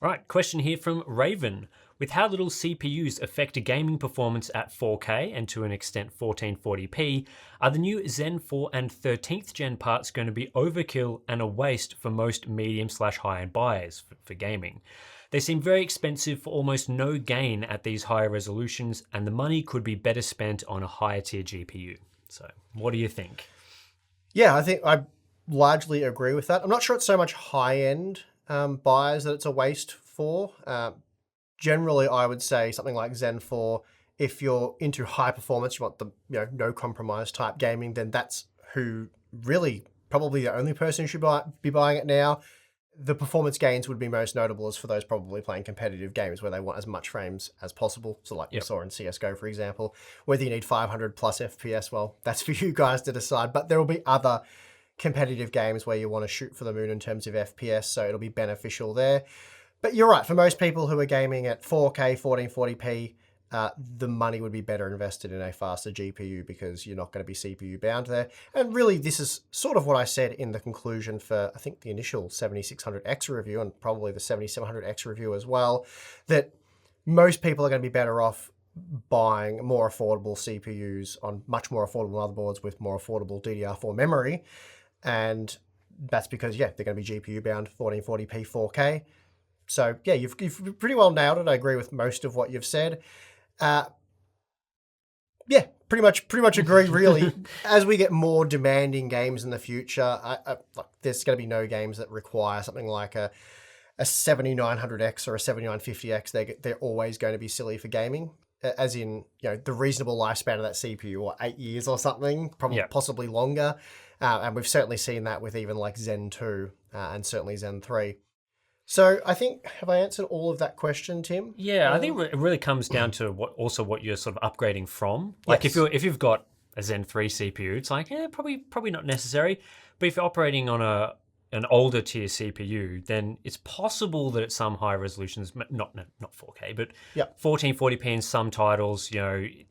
Right, question here from Raven. With how little CPUs affect gaming performance at 4K and to an extent 1440p, are the new Zen 4 and 13th gen parts going to be overkill and a waste for most medium/high-end buyers for gaming? They seem very expensive for almost no gain at these higher resolutions, and the money could be better spent on a higher tier GPU. So, what do you think? Yeah, I think I largely agree with that. I'm not sure it's so much high-end buyers that it's a waste for. Generally, I would say something like Zen 4, if you're into high performance, you want the no compromise type gaming, then that's who really probably the only person who should be buying it now. The performance gains would be most notable as for those probably playing competitive games where they want as much frames as possible. So like we saw in CSGO, for example, whether you need 500 plus FPS, well, that's for you guys to decide. But there will be other competitive games where you want to shoot for the moon in terms of FPS, so it'll be beneficial there. But you're right, for most people who are gaming at 4K, 1440p, the money would be better invested in a faster GPU because you're not going to be CPU bound there. And really, this is sort of what I said in the conclusion for, I think, the initial 7600X review and probably the 7700X review as well, that most people are going to be better off buying more affordable CPUs on much more affordable motherboards with more affordable DDR4 memory. And that's because, they're going to be GPU bound 1440p 4K. So, you've pretty well nailed it. I agree with most of what you've said. Pretty much agree, really. As we get more demanding games in the future, there's going to be no games that require something like a 7900X or a 7950X. They're always going to be silly for gaming. As in, the reasonable lifespan of that CPU, or 8 years or something, probably possibly longer. And we've certainly seen that with even like Zen 2 and certainly Zen 3. So I think, have I answered all of that question, Tim? Yeah, I think it really comes down to what you're sort of upgrading from. Like if you've got a Zen 3 CPU, it's like, probably not necessary. But if you're operating on an older tier CPU, then it's possible that at some high resolutions, not 4K, but 1440p in some titles,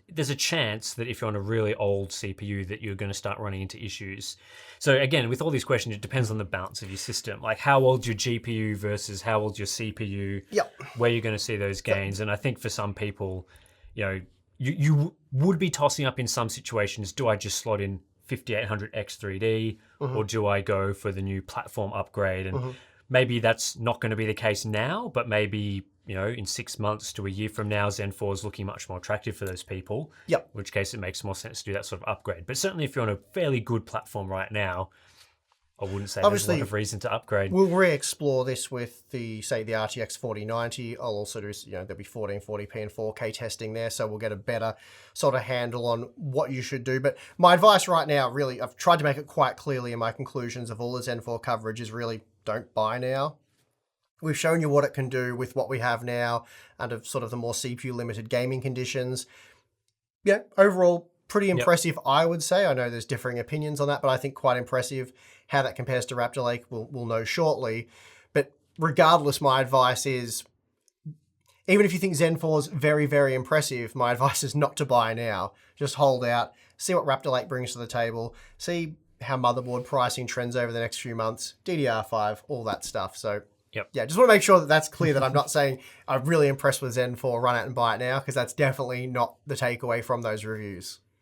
there's a chance that if you're on a really old CPU that you're going to start running into issues. So again, with all these questions, it depends on the balance of your system, like how old's your GPU versus how old's your CPU, where you're going to see those gains. And I think for some people, you would be tossing up in some situations, do I just slot in 5800X 3D, or do I go for the new platform upgrade? And maybe that's not going to be the case now, but maybe, in 6 months to a year from now, Zen 4 is looking much more attractive for those people. In which case it makes more sense to do that sort of upgrade. But certainly if you're on a fairly good platform right now, I wouldn't say there's a lot of reason to upgrade. We'll re-explore this with the RTX 4090. I'll also do, there'll be 1440p and 4K testing there, so we'll get a better sort of handle on what you should do. But my advice right now, really, I've tried to make it quite clearly in my conclusions of all the Zen 4 coverage, is really don't buy now. We've shown you what it can do with what we have now under sort of the more CPU-limited gaming conditions. Overall, pretty impressive, I would say. I know there's differing opinions on that, but I think quite impressive. How that compares to Raptor Lake, we'll know shortly. But regardless, my advice is, even if you think Zen 4 is very, very impressive, my advice is not to buy now. Just hold out, see what Raptor Lake brings to the table, see how motherboard pricing trends over the next few months, DDR5, all that stuff. So, just want to make sure that that's clear, that I'm not saying I'm really impressed with Zen 4, run out and buy it now, because that's definitely not the takeaway from those reviews.